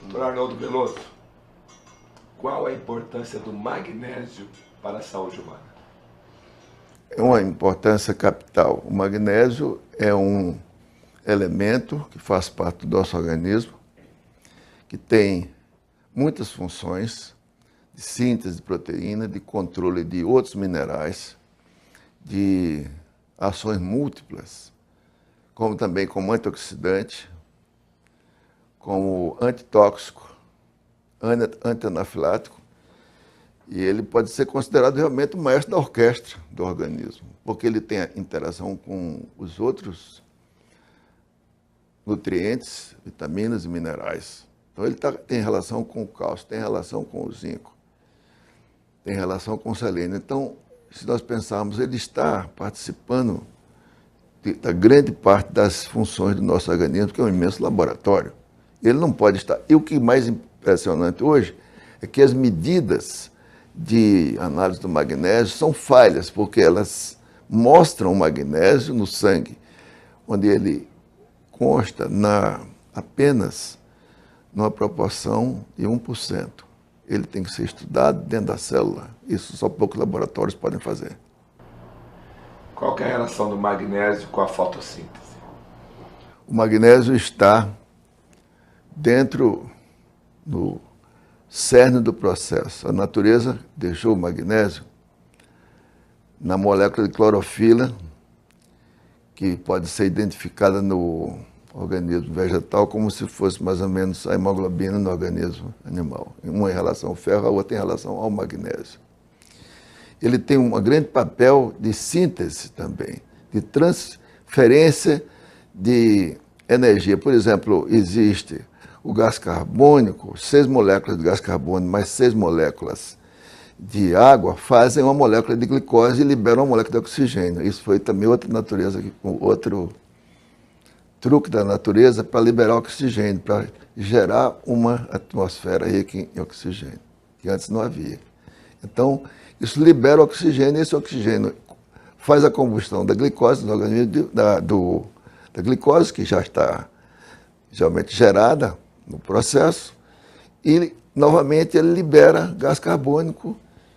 Dr. Arnoldo Veloso, qual a importância do magnésio para a saúde humana? É uma importância capital. O magnésio é um elemento que faz parte do nosso organismo, que tem muitas funções de síntese de proteína, de controle de outros minerais, de ações múltiplas, como também como antioxidante, como antitóxico, antianafilático, e ele pode ser considerado realmente o maestro da orquestra do organismo, porque ele tem a interação com os outros nutrientes, vitaminas e minerais. Então ele tem relação com o cálcio, tem relação com o zinco, tem relação com o selênio. Então, se nós pensarmos, ele está participando da grande parte das funções do nosso organismo, que é um imenso laboratório. Ele não pode estar. E o que é mais impressionante hoje é que as medidas de análise do magnésio são falhas, porque elas mostram o magnésio no sangue, onde ele consta apenas numa proporção de 1%. Ele tem que ser estudado dentro da célula. Isso só poucos laboratórios podem fazer. Qual que é a relação do magnésio com a fotossíntese? O magnésio está dentro do cerne do processo. A natureza deixou o magnésio na molécula de clorofila, que pode ser identificada no organismo vegetal como se fosse mais ou menos a hemoglobina no organismo animal. Uma em relação ao ferro, a outra em relação ao magnésio. Ele tem um grande papel de síntese também, de transferência de energia. Por exemplo, existe o gás carbônico, 6 moléculas de gás carbônico mais 6 moléculas de água fazem uma molécula de glicose e liberam uma molécula de oxigênio. Isso foi também outra natureza, outro truque da natureza para liberar oxigênio, para gerar uma atmosfera rica em oxigênio, que antes não havia. Então, isso libera oxigênio e esse oxigênio faz a combustão da glicose no organismo, da glicose, que já está geralmente gerada no processo, e novamente ele libera gás carbônico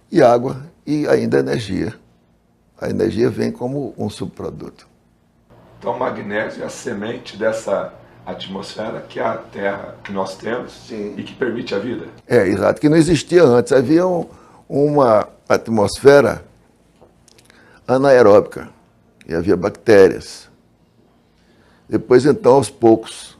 e água e ainda energia. A energia vem como um subproduto. Então, o magnésio é a semente dessa atmosfera que é a Terra que nós temos. Sim. E que permite a vida. É, exato, que não existia antes. Havia uma atmosfera anaeróbica e havia bactérias. Depois, então, aos poucos,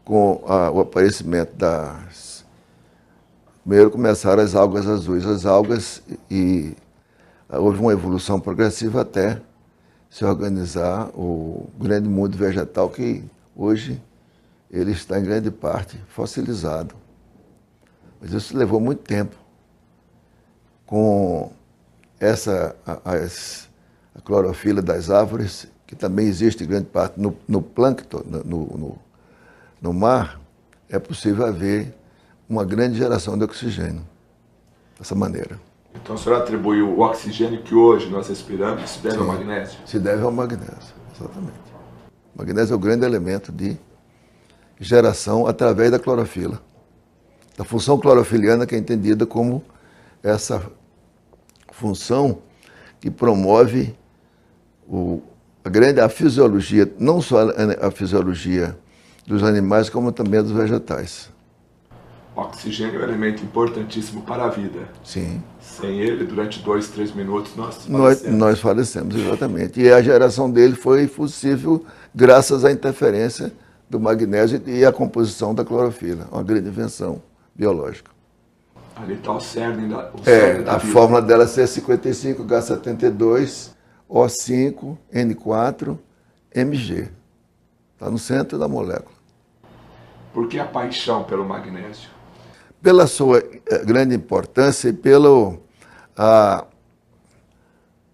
com o aparecimento das... Primeiro começaram as algas azuis, e houve uma evolução progressiva até se organizar o grande mundo vegetal, que hoje ele está em grande parte fossilizado. Mas isso levou muito tempo. Com a clorofila das árvores, que também existe em grande parte no plâncton, no mar, é possível haver uma grande geração de oxigênio, dessa maneira. Então o senhor atribui o oxigênio que hoje nós respiramos, se deve ao magnésio? Se deve ao magnésio, exatamente. O magnésio é o grande elemento de geração através da clorofila. A função clorofiliana, que é entendida como essa função que promove a fisiologia, não só a fisiologia dos animais, como também a dos vegetais. O oxigênio é um elemento importantíssimo para a vida. Sim. Sem ele, durante 2, 3 minutos, nós falecemos. Nós falecemos, exatamente. E a geração dele foi possível graças à interferência do magnésio e à composição da clorofila, uma grande invenção biológica. Ali está o cerne da a fórmula dela é C55H72, O5, N4, Mg. Está no centro da molécula. Por que a paixão pelo magnésio? Pela sua grande importância e pelo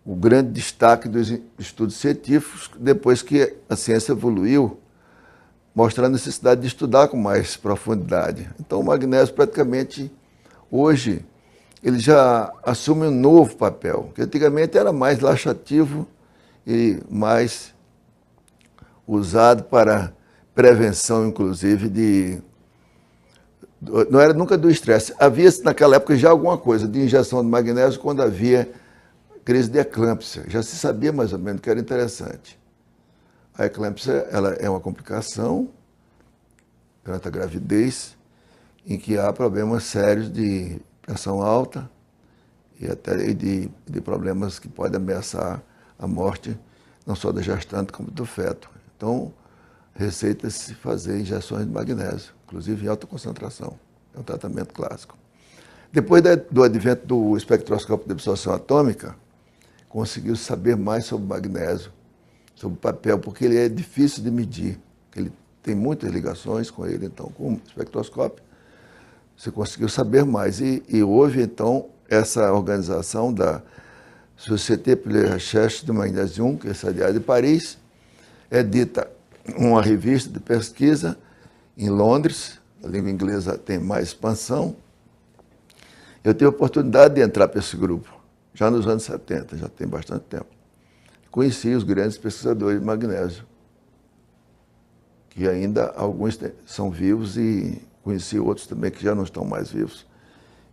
o grande destaque dos estudos científicos, depois que a ciência evoluiu, mostrando a necessidade de estudar com mais profundidade. Então, o magnésio, praticamente, hoje, ele já assume um novo papel, que antigamente era mais laxativo e mais usado para prevenção, inclusive, Não era nunca do estresse. Havia naquela época já alguma coisa de injeção de magnésio quando havia crise de eclâmpsia. Já se sabia mais ou menos que era interessante. A eclâmpsia ela é uma complicação durante a gravidez em que há problemas sérios de pressão alta e até de problemas que podem ameaçar a morte não só da gestante como do feto. Então, receita-se fazer injeções de magnésio, inclusive em alta concentração. É um tratamento clássico. Depois do advento do espectroscópio de absorção atômica, conseguiu saber mais sobre o magnésio, sobre o papel, porque ele é difícil de medir. Ele tem muitas ligações com ele, então, com o espectroscópio, você conseguiu saber mais. E houve, então, essa organização da Société pour la Recherche du Magnésium, que é sediada em Paris, edita uma revista de pesquisa em Londres, a língua inglesa tem mais expansão. Eu tive a oportunidade de entrar para esse grupo, já nos anos 70, já tem bastante tempo. Conheci os grandes pesquisadores de magnésio, que ainda alguns são vivos, e conheci outros também que já não estão mais vivos.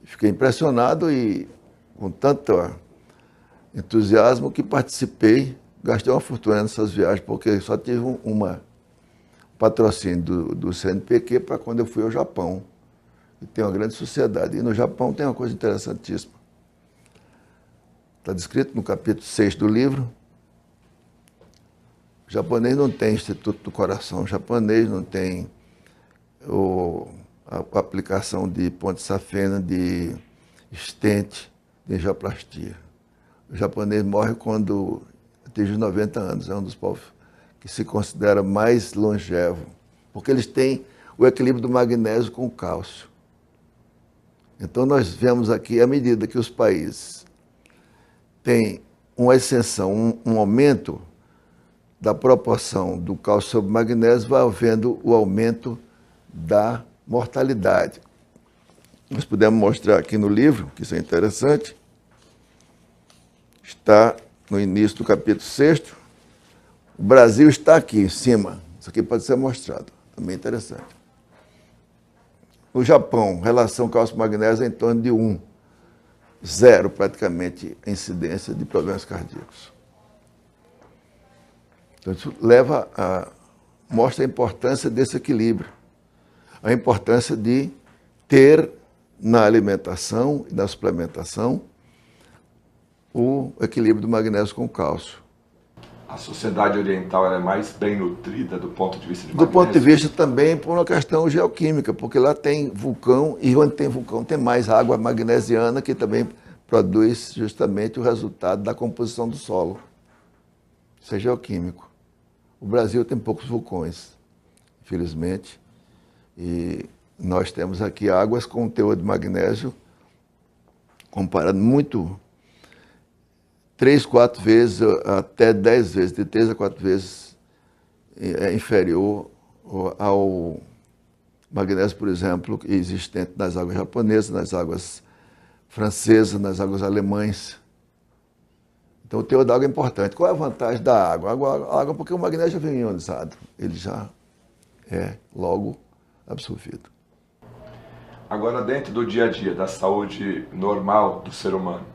Fiquei impressionado e com tanto entusiasmo que participei, gastei uma fortuna nessas viagens, porque só tive patrocínio do CNPq para quando eu fui ao Japão. E tem uma grande sociedade. E no Japão tem uma coisa interessantíssima. Está descrito no capítulo 6 do livro. O japonês não tem Instituto do Coração, o japonês não tem a aplicação de ponte safena, de estente, de angioplastia. O japonês morre quando atinge os 90 anos, é um dos povos que se considera mais longevo, porque eles têm o equilíbrio do magnésio com o cálcio. Então nós vemos aqui, à medida que os países têm uma ascensão, um aumento da proporção do cálcio sobre magnésio, vai havendo o aumento da mortalidade. Nós podemos mostrar aqui no livro, que isso é interessante, está no início do capítulo 6º, o Brasil está aqui em cima, isso aqui pode ser mostrado, também interessante. No Japão, relação cálcio-magnésio é em torno de 1, 0 praticamente a incidência de problemas cardíacos. Então isso mostra a importância desse equilíbrio, a importância de ter na alimentação e na suplementação o equilíbrio do magnésio com o cálcio. A sociedade oriental ela é mais bem nutrida do ponto de vista de magnésio? Do ponto de vista também também por uma questão geoquímica, porque lá tem vulcão, e onde tem vulcão tem mais água magnesiana, que também produz justamente o resultado da composição do solo. Isso é geoquímico. O Brasil tem poucos vulcões, infelizmente, e nós temos aqui águas com teor de magnésio comparado muito 3, 4 vezes, até 10 vezes, de 3 a 4 vezes inferior ao magnésio, por exemplo, existente nas águas japonesas, nas águas francesas, nas águas alemães. Então o teor da água é importante. Qual é a vantagem da água? A água porque o magnésio já vem ionizado, ele já é logo absorvido. Agora, dentro do dia a dia, da saúde normal do ser humano,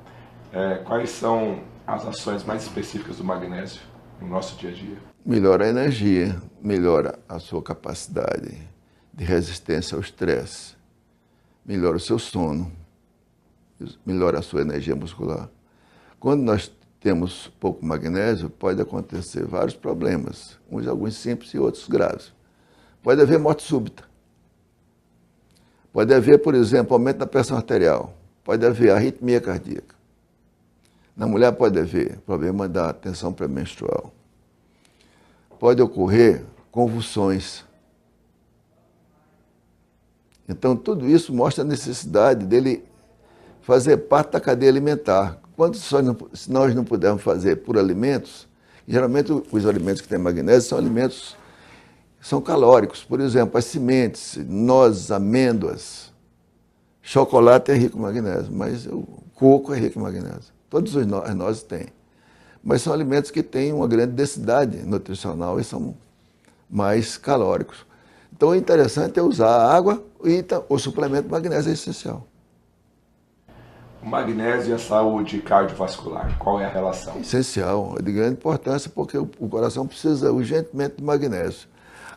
quais são as ações mais específicas do magnésio no nosso dia a dia? Melhora a energia, melhora a sua capacidade de resistência ao estresse, melhora o seu sono, melhora a sua energia muscular. Quando nós temos pouco magnésio, pode acontecer vários problemas, alguns simples e outros graves. Pode haver morte súbita. Pode haver, por exemplo, aumento da pressão arterial. Pode haver arritmia cardíaca. Na mulher pode haver problema da tensão pré-menstrual. Pode ocorrer convulsões. Então, tudo isso mostra a necessidade dele fazer parte da cadeia alimentar. Se nós não pudermos fazer por alimentos, geralmente os alimentos que têm magnésio são alimentos são calóricos. Por exemplo, as sementes, nozes, amêndoas, chocolate é rico em magnésio, mas o coco é rico em magnésio. Todas as nozes têm. Mas são alimentos que têm uma grande densidade nutricional e são mais calóricos. Então, o interessante é usar a água e o suplemento de magnésio é essencial. O magnésio e a saúde cardiovascular, qual é a relação? Essencial, é de grande importância, porque o coração precisa urgentemente de magnésio.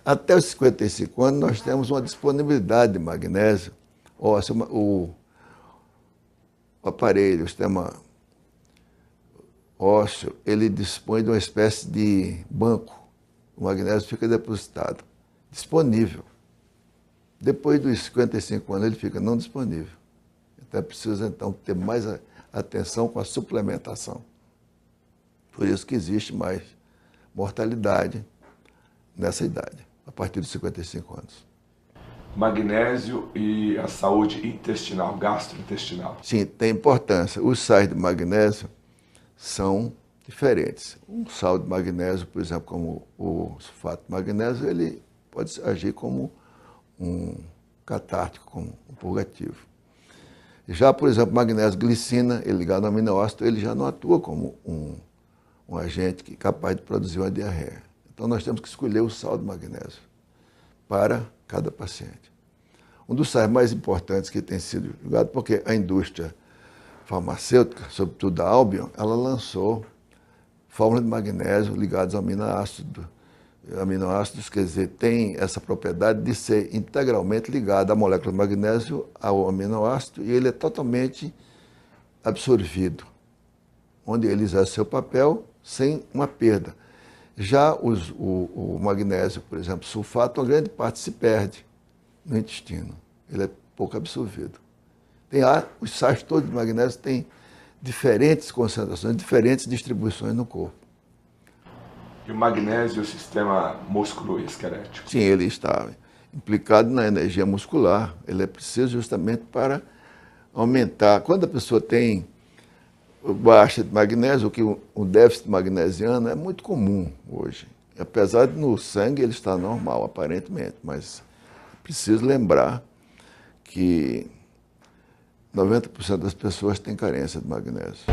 Até os 55 anos, nós temos uma disponibilidade de magnésio. O aparelho, o sistema ósseo, ele dispõe de uma espécie de banco. O magnésio fica depositado, disponível. Depois dos 55 anos, ele fica não disponível. Então, é preciso, então, ter mais atenção com a suplementação. Por isso que existe mais mortalidade nessa idade, a partir dos 55 anos. Magnésio e a saúde intestinal, gastrointestinal. Sim, tem importância. Os sais de magnésio são diferentes. Um sal de magnésio, por exemplo, como o sulfato de magnésio, ele pode agir como um catártico, como um purgativo. Já, por exemplo, magnésio glicina, ele ligado ao aminoácido, ele já não atua como um agente capaz de produzir uma diarreia. Então, nós temos que escolher o sal de magnésio para cada paciente. Um dos sais mais importantes que tem sido julgado, porque a indústria farmacêutica, sobretudo a Albion, ela lançou fórmula de magnésio ligados a aminoácidos. Aminoácidos, quer dizer, tem essa propriedade de ser integralmente ligado à molécula de magnésio ao aminoácido e ele é totalmente absorvido, onde ele exerce seu papel sem uma perda. Já o magnésio, por exemplo, sulfato, uma grande parte se perde no intestino, ele é pouco absorvido. Os sais todos de magnésio têm diferentes concentrações, diferentes distribuições no corpo. E o magnésio e o sistema músculo-esquelético? Sim, ele está implicado na energia muscular. Ele é preciso justamente para aumentar. Quando a pessoa tem baixa de magnésio, o déficit magnesiano é muito comum hoje. Apesar de no sangue ele estar normal, aparentemente, mas é preciso lembrar que 90% das pessoas têm carência de magnésio.